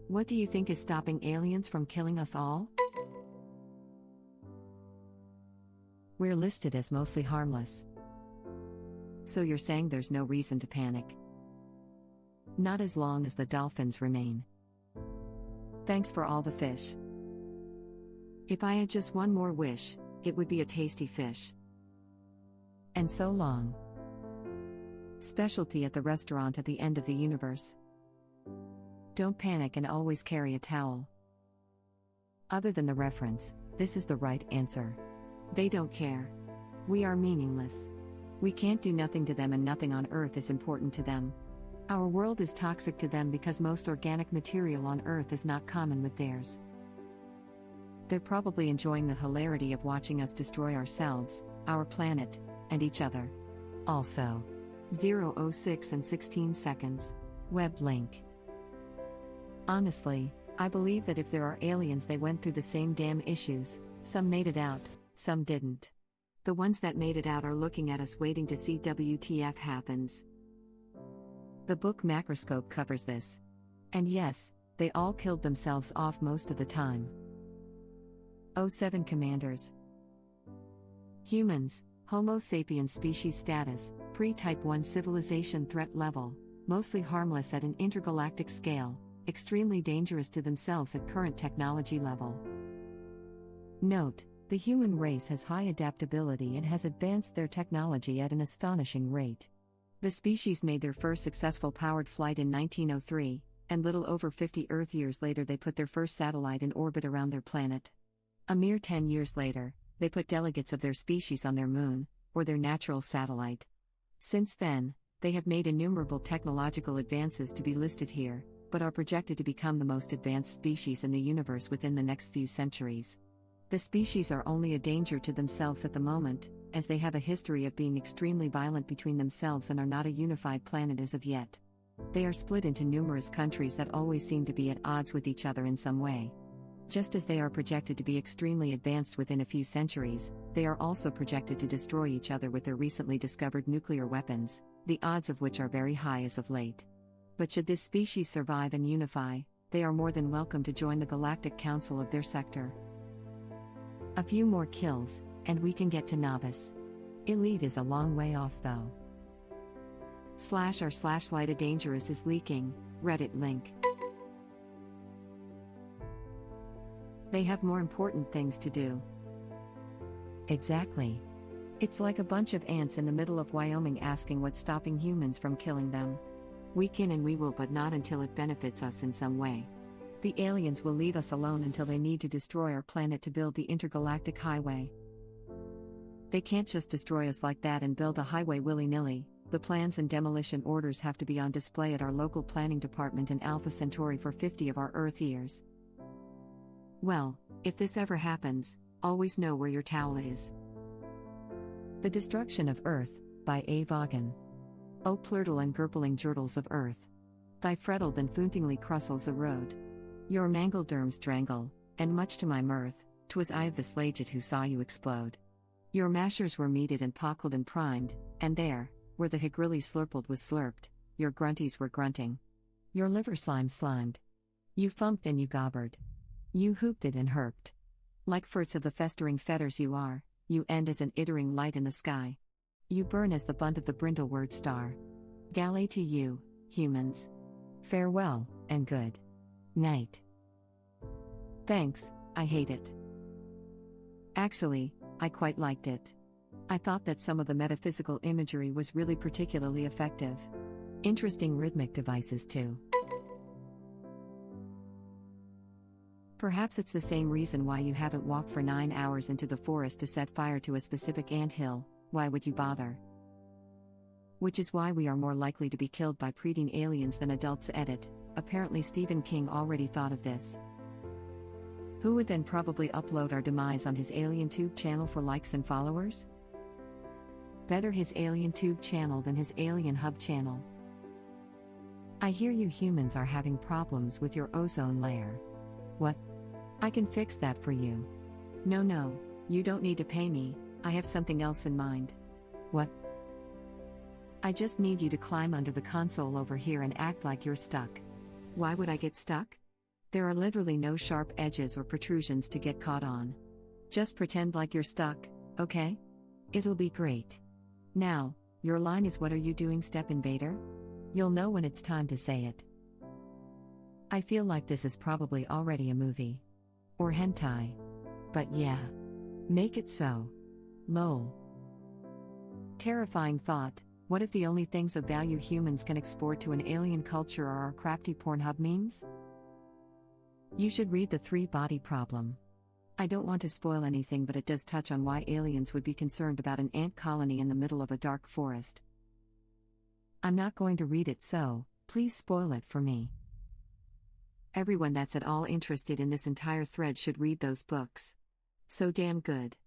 What do you think is stopping aliens from killing us all? We're listed as mostly harmless. So you're saying there's no reason to panic? Not as long as the dolphins remain. Thanks for all the fish. If I had just one more wish, it would be a tasty fish. And so long. Specialty at the restaurant at the end of the universe. Don't panic and always carry a towel. Other than the reference, this is the right answer. They don't care. We are meaningless. We can't do nothing to them, and nothing on Earth is important to them. Our world is toxic to them because most organic material on Earth is not common with theirs. They're probably enjoying the hilarity of watching us destroy ourselves, our planet, and each other. Also, 0:06 and 16 seconds. Web link. Honestly, I believe that if there are aliens, they went through the same damn issues. Some made it out, some didn't. The ones that made it out are looking at us waiting to see WTF happens. The book Macroscope covers this. And yes, they all killed themselves off most of the time. 07 Commanders. Humans, Homo sapiens species status, pre-Type 1 civilization threat level, mostly harmless at an intergalactic scale, extremely dangerous to themselves at current technology level. Note, the human race has high adaptability and has advanced their technology at an astonishing rate. The species made their first successful powered flight in 1903, and little over 50 Earth years later they put their first satellite in orbit around their planet. A mere 10 years later, they put delegates of their species on their moon, or their natural satellite. Since then, they have made innumerable technological advances to be listed here, but are projected to become the most advanced species in the universe within the next few centuries. The species are only a danger to themselves at the moment, as they have a history of being extremely violent between themselves and are not a unified planet as of yet. They are split into numerous countries that always seem to be at odds with each other in some way. Just as they are projected to be extremely advanced within a few centuries, they are also projected to destroy each other with their recently discovered nuclear weapons, the odds of which are very high as of late. But should this species survive and unify, they are more than welcome to join the Galactic Council of their sector. A few more kills, and we can get to novice. Elite is a long way off though. /r/Lita Dangerous is leaking, Reddit link. They have more important things to do. Exactly. It's like a bunch of ants in the middle of Wyoming asking what's stopping humans from killing them. We can and we will, but not until it benefits us in some way. The aliens will leave us alone until they need to destroy our planet to build the intergalactic highway. They can't just destroy us like that and build a highway willy-nilly. The plans and demolition orders have to be on display at our local planning department in Alpha Centauri for 50 of our Earth years. Well, if this ever happens, always know where your towel is. The Destruction of Earth, by A. Vaughan. O plurtle and gurpling jurtles of earth. Thy freddled and fountingly crustles erode. Your mangled derms strangle, and much to my mirth, 'twas I of the slaget who saw you explode. Your mashers were meated and pockled and primed, and there, where the higrilly slurpled was slurped, your grunties were grunting. Your liver slimed. You fumped and you gobbered. You hooped it and herped. Like furts of the festering fetters you are, you end as an ittering light in the sky. You burn as the bunt of the brindleward star. Galley to you, humans. Farewell, and good night. Thanks, I hate it. Actually, I quite liked it. I thought that some of the metaphysical imagery was really particularly effective. Interesting rhythmic devices too. Perhaps it's the same reason why you haven't walked for 9 hours into the forest to set fire to a specific anthill. Why would you bother? Which is why we are more likely to be killed by preteen aliens than adults. Edit. Apparently Stephen King already thought of this. Who would then probably upload our demise on his AlienTube channel for likes and followers? Better his AlienTube channel than his Alien Hub channel. I hear you humans are having problems with your ozone layer. What? I can fix that for you. No, you don't need to pay me, I have something else in mind. What? I just need you to climb under the console over here and act like you're stuck. Why would I get stuck? There are literally no sharp edges or protrusions to get caught on. Just pretend like you're stuck, okay? It'll be great. Now, your line is, "What are you doing, Step Invader?" You'll know when it's time to say it. I feel like this is probably already a movie. Or hentai. But yeah. Make it so. Lol. Terrifying thought, what if the only things of value humans can export to an alien culture are our crafty Pornhub memes? You should read The Three-Body Problem. I don't want to spoil anything, but it does touch on why aliens would be concerned about an ant colony in the middle of a dark forest. I'm not going to read it, so please spoil it for me. Everyone that's at all interested in this entire thread should read those books. So damn good.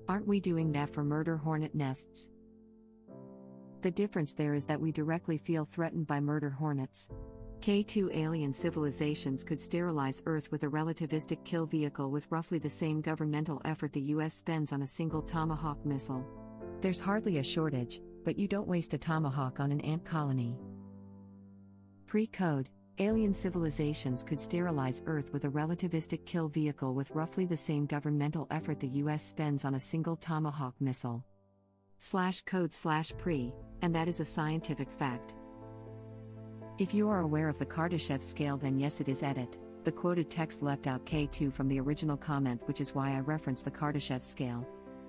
Aren't we doing that for murder hornet nests? The difference there is that we directly feel threatened by murder hornets. K2 alien civilizations could sterilize Earth with a relativistic kill vehicle with roughly the same governmental effort the US spends on a single Tomahawk missile. There's hardly a shortage, but you don't waste a Tomahawk on an ant colony. Pre-code, alien civilizations could sterilize Earth with a relativistic kill vehicle with roughly the same governmental effort the US spends on a single Tomahawk missile. /code/pre, and that is a scientific fact. If you are aware of the Kardashev scale, then yes, it is edit. The quoted text left out K2 from the original comment, which is why I reference the Kardashev scale.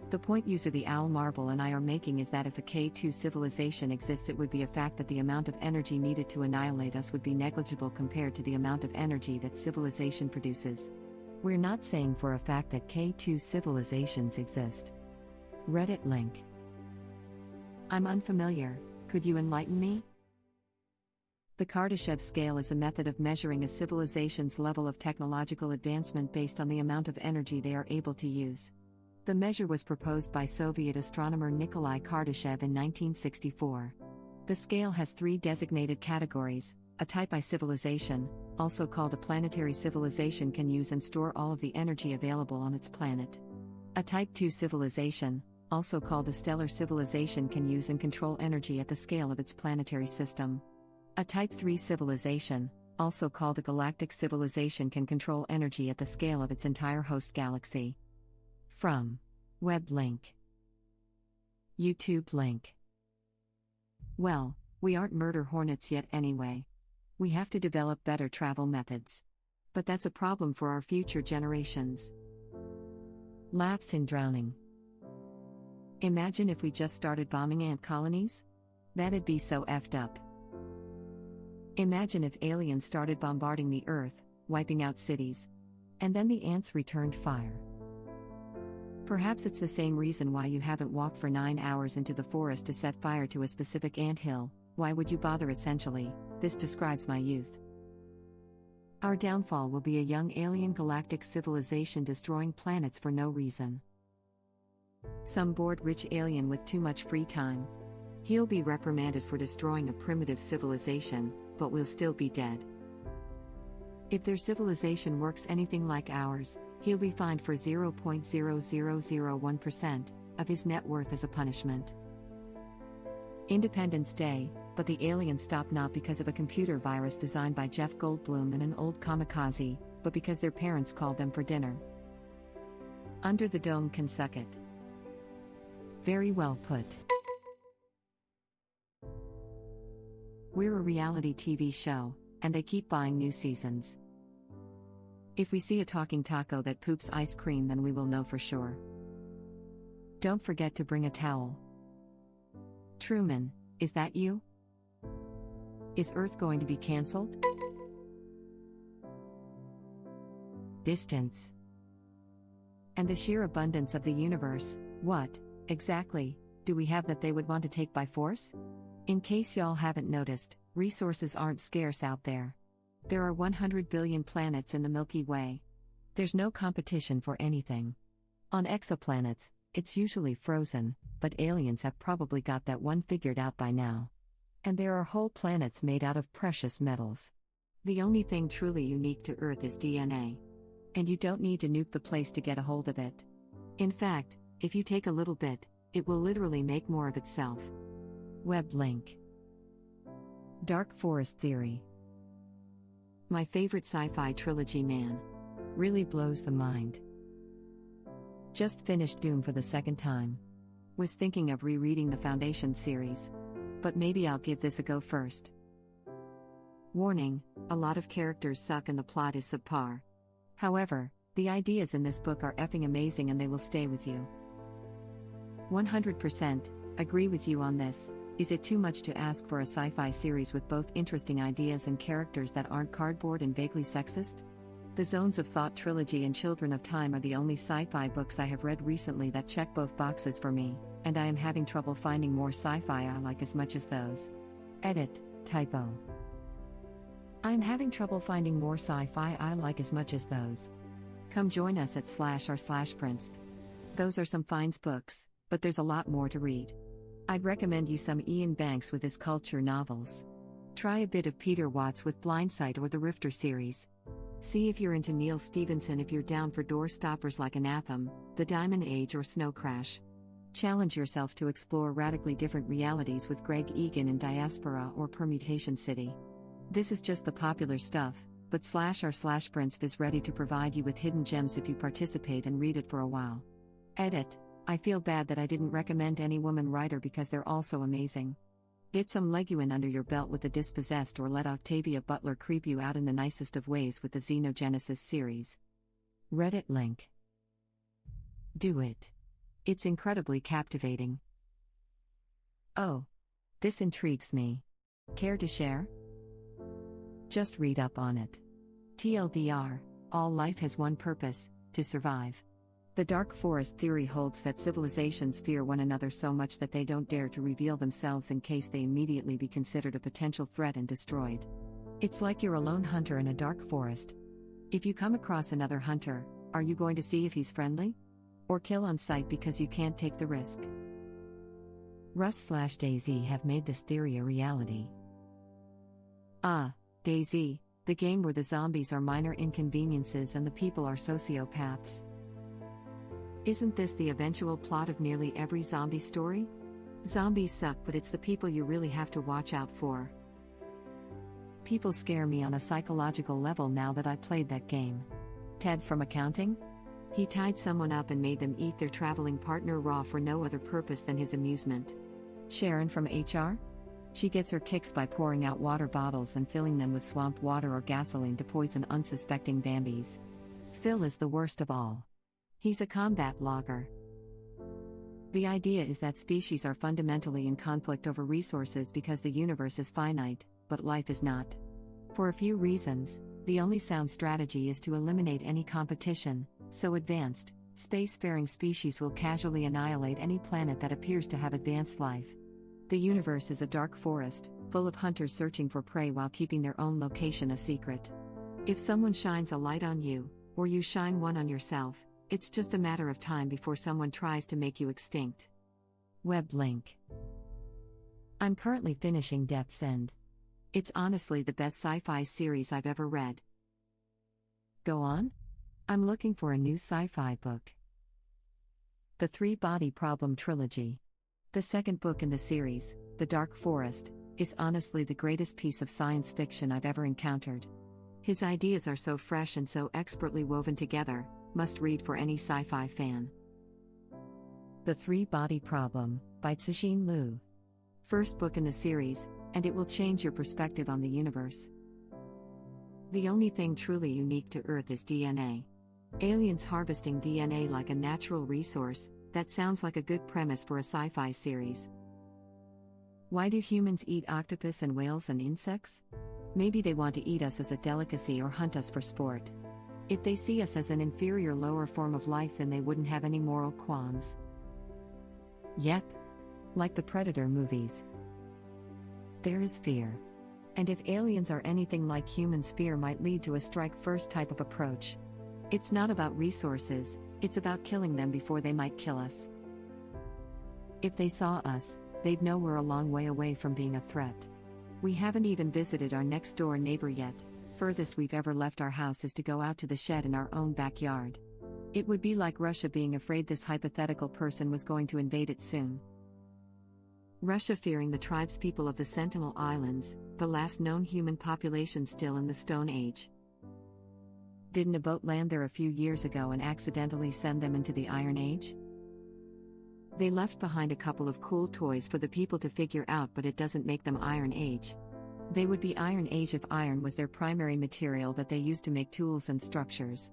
The point user the Owl Marble and I are making is that if a K2 civilization exists, it would be a fact that the amount of energy needed to annihilate us would be negligible compared to the amount of energy that civilization produces. We're not saying for a fact that K2 civilizations exist. Reddit link. I'm unfamiliar, could you enlighten me? The Kardashev scale is a method of measuring a civilization's level of technological advancement based on the amount of energy they are able to use. The measure was proposed by Soviet astronomer Nikolai Kardashev in 1964. The scale has 3 designated categories: a Type I civilization, also called a planetary civilization, can use and store all of the energy available on its planet. A Type II civilization, also called a stellar civilization, can use and control energy at the scale of its planetary system. A Type III civilization, also called a galactic civilization, can control energy at the scale of its entire host galaxy. From web link. YouTube link. Well, we aren't murder hornets yet anyway. We have to develop better travel methods. But that's a problem for our future generations. Laughs in drowning. Imagine if we just started bombing ant colonies? That'd be so effed up. Imagine if aliens started bombarding the Earth, wiping out cities. And then the ants returned fire. Perhaps it's the same reason why you haven't walked for 9 hours into the forest to set fire to a specific anthill. Why would you bother? Essentially, this describes my youth. Our downfall will be a young alien galactic civilization destroying planets for no reason. Some bored rich alien with too much free time. He'll be reprimanded for destroying a primitive civilization, but we'll still be dead. If their civilization works anything like ours, he'll be fined for 0.0001% of his net worth as a punishment. Independence Day, but the aliens stopped not because of a computer virus designed by Jeff Goldblum and an old kamikaze, but because their parents called them for dinner. Under the Dome can suck it. Very well put. We're a reality TV show, and they keep buying new seasons. If we see a talking taco that poops ice cream, then we will know for sure. Don't forget to bring a towel. Truman, is that you? Is Earth going to be cancelled? Distance. And the sheer abundance of the universe, what, exactly, do we have that they would want to take by force? In case y'all haven't noticed, resources aren't scarce out there. There are 100 billion planets in the Milky Way. There's no competition for anything. On exoplanets, it's usually frozen, but aliens have probably got that one figured out by now. And there are whole planets made out of precious metals. The only thing truly unique to Earth is DNA. And you don't need to nuke the place to get a hold of it. In fact, if you take a little bit, it will literally make more of itself. Web link. Dark Forest Theory. My favorite sci-fi trilogy, man. Really blows the mind. Just finished Doom for the second time. Was thinking of rereading the Foundation series. But maybe I'll give this a go first. Warning, a lot of characters suck and the plot is subpar. However, the ideas in this book are effing amazing and they will stay with you. 100% agree with you on this. Is it too much to ask for a sci-fi series with both interesting ideas and characters that aren't cardboard and vaguely sexist? The Zones of Thought trilogy and Children of Time are the only sci-fi books I have read recently that check both boxes for me, and I am having trouble finding more sci-fi I like as much as those. Edit, typo. I am having trouble finding more sci-fi I like as much as those. Come join us at /r/Prince. Those are some fine books, but there's a lot more to read. I'd recommend you some Ian Banks with his culture novels. Try a bit of Peter Watts with Blindsight or the Rifter series. See if you're into Neil Stephenson if you're down for doorstoppers like Anathema, The Diamond Age or Snow Crash. Challenge yourself to explore radically different realities with Greg Egan in Diaspora or Permutation City. This is just the popular stuff, but /r/Prince is ready to provide you with hidden gems if you participate and read it for a while. Edit. I feel bad that I didn't recommend any woman writer because they're also amazing. Get some Leguin under your belt with The Dispossessed or let Octavia Butler creep you out in the nicest of ways with the Xenogenesis series. Reddit link. Do it. It's incredibly captivating. Oh. This intrigues me. Care to share? Just read up on it. TLDR, all life has one purpose, to survive. The Dark Forest theory holds that civilizations fear one another so much that they don't dare to reveal themselves in case they immediately be considered a potential threat and destroyed. It's like you're a lone hunter in a dark forest. If you come across another hunter, are you going to see if he's friendly? Or kill on sight because you can't take the risk? Rust/DayZ have made this theory a reality. DayZ, the game where the zombies are minor inconveniences and the people are sociopaths. Isn't this the eventual plot of nearly every zombie story? Zombies suck, but it's the people you really have to watch out for. People scare me on a psychological level now that I played that game. Ted from accounting? He tied someone up and made them eat their traveling partner raw for no other purpose than his amusement. Sharon from HR? She gets her kicks by pouring out water bottles and filling them with swamp water or gasoline to poison unsuspecting Bambis. Phil is the worst of all. He's a combat logger. The idea is that species are fundamentally in conflict over resources because the universe is finite, but life is not. For a few reasons, the only sound strategy is to eliminate any competition, so advanced, spacefaring species will casually annihilate any planet that appears to have advanced life. The universe is a dark forest, full of hunters searching for prey while keeping their own location a secret. If someone shines a light on you, or you shine one on yourself, it's just a matter of time before someone tries to make you extinct. Web link. I'm currently finishing Death's End. It's honestly the best sci-fi series I've ever read. Go on? I'm looking for a new sci-fi book. The Three-Body Problem trilogy. The second book in the series, The Dark Forest, is honestly the greatest piece of science fiction I've ever encountered. His ideas are so fresh and so expertly woven together, must read for any sci-fi fan. The Three-Body Problem, by Cixin Liu. First book in the series, and it will change your perspective on the universe. The only thing truly unique to Earth is DNA. Aliens harvesting DNA like a natural resource, that sounds like a good premise for a sci-fi series. Why do humans eat octopus and whales and insects? Maybe they want to eat us as a delicacy or hunt us for sport. If they see us as an inferior lower form of life, then they wouldn't have any moral qualms. Yep. Like the Predator movies. There is fear. And if aliens are anything like humans, fear might lead to a strike-first type of approach. It's not about resources, it's about killing them before they might kill us. If they saw us, they'd know we're a long way away from being a threat. We haven't even visited our next-door neighbor yet. Furthest we've ever left our house is to go out to the shed in our own backyard. It would be like Russia being afraid this hypothetical person was going to invade it soon. Russia fearing the tribespeople of the Sentinel Islands, the last known human population still in the Stone Age. Didn't a boat land there a few years ago and accidentally send them into the Iron Age? They left behind a couple of cool toys for the people to figure out, but it doesn't make them Iron Age. They would be Iron Age if iron was their primary material that they used to make tools and structures.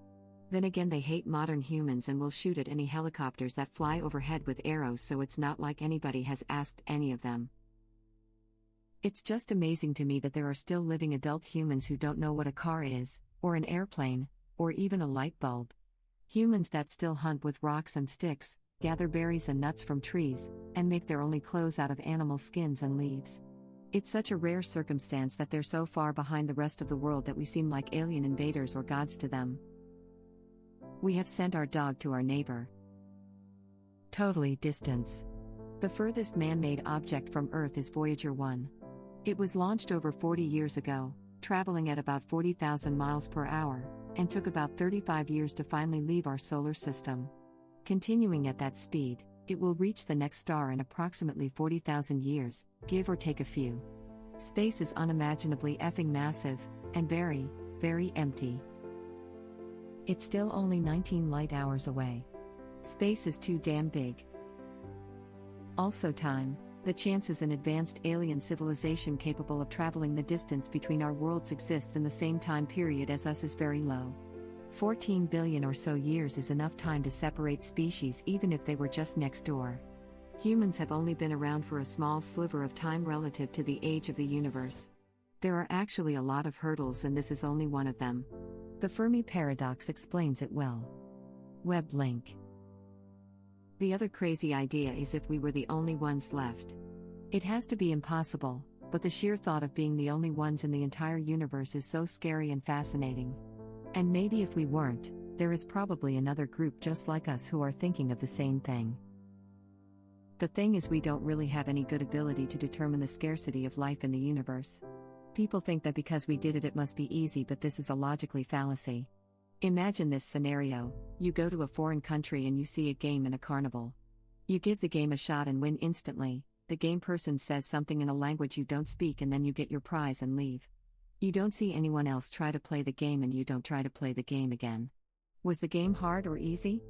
Then again, they hate modern humans and will shoot at any helicopters that fly overhead with arrows, so it's not like anybody has asked any of them. It's just amazing to me that there are still living adult humans who don't know what a car is, or an airplane, or even a light bulb. Humans that still hunt with rocks and sticks, gather berries and nuts from trees, and make their only clothes out of animal skins and leaves. It's such a rare circumstance that they're so far behind the rest of the world that we seem like alien invaders or gods to them. We have sent our dog to our neighbor. Totally distance. The furthest man-made object from Earth is Voyager 1. It was launched over 40 years ago, traveling at about 40,000 miles per hour, and took about 35 years to finally leave our solar system. Continuing at that speed, it will reach the next star in approximately 40,000 years, give or take a few. Space is unimaginably effing massive, and very, very empty. It's still only 19 light hours away. Space is too damn big. Also time. The chances an advanced alien civilization capable of traveling the distance between our worlds exists in the same time period as us is very low. 14 billion or so years is enough time to separate species even if they were just next door. Humans have only been around for a small sliver of time relative to the age of the universe. There are actually a lot of hurdles, and this is only one of them. The Fermi paradox explains it well. Web link. The other crazy idea is if we were the only ones left. It has to be impossible, but the sheer thought of being the only ones in the entire universe is so scary and fascinating. And maybe if we weren't, there is probably another group just like us who are thinking of the same thing. The thing is, we don't really have any good ability to determine the scarcity of life in the universe. People think that because we did it, it must be easy, but this is a logically fallacy. Imagine this scenario: you go to a foreign country and you see a game in a carnival. You give the game a shot and win instantly. The game person says something in a language you don't speak, and then you get your prize and leave. You don't see anyone else try to play the game, and you don't try to play the game again. Was the game hard or easy?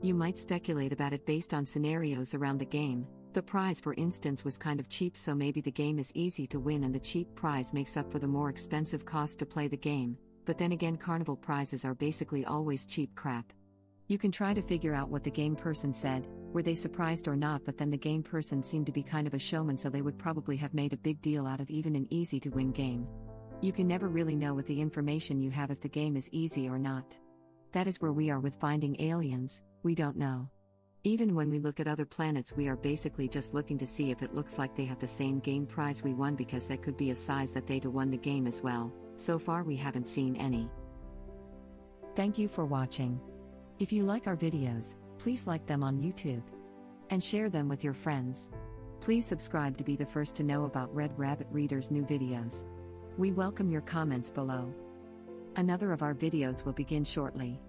You might speculate about it based on scenarios around the game. The prize, for instance, was kind of cheap, so maybe the game is easy to win and the cheap prize makes up for the more expensive cost to play the game. But then again, carnival prizes are basically always cheap crap. You can try to figure out what the game person said, were they surprised or not, but then the game person seemed to be kind of a showman, so they would probably have made a big deal out of even an easy to win game. You can never really know with the information you have if the game is easy or not. That is where we are with finding aliens. We don't know. Even when we look at other planets, we are basically just looking to see if it looks like they have the same game prize we won, because that could be a size that they'd won the game as well. So far we haven't seen any. Thank you for watching. If you like our videos, please like them on YouTube. And share them with your friends. Please subscribe to be the first to know about Red Rabbit Reader's new videos. We welcome your comments below. Another of our videos will begin shortly.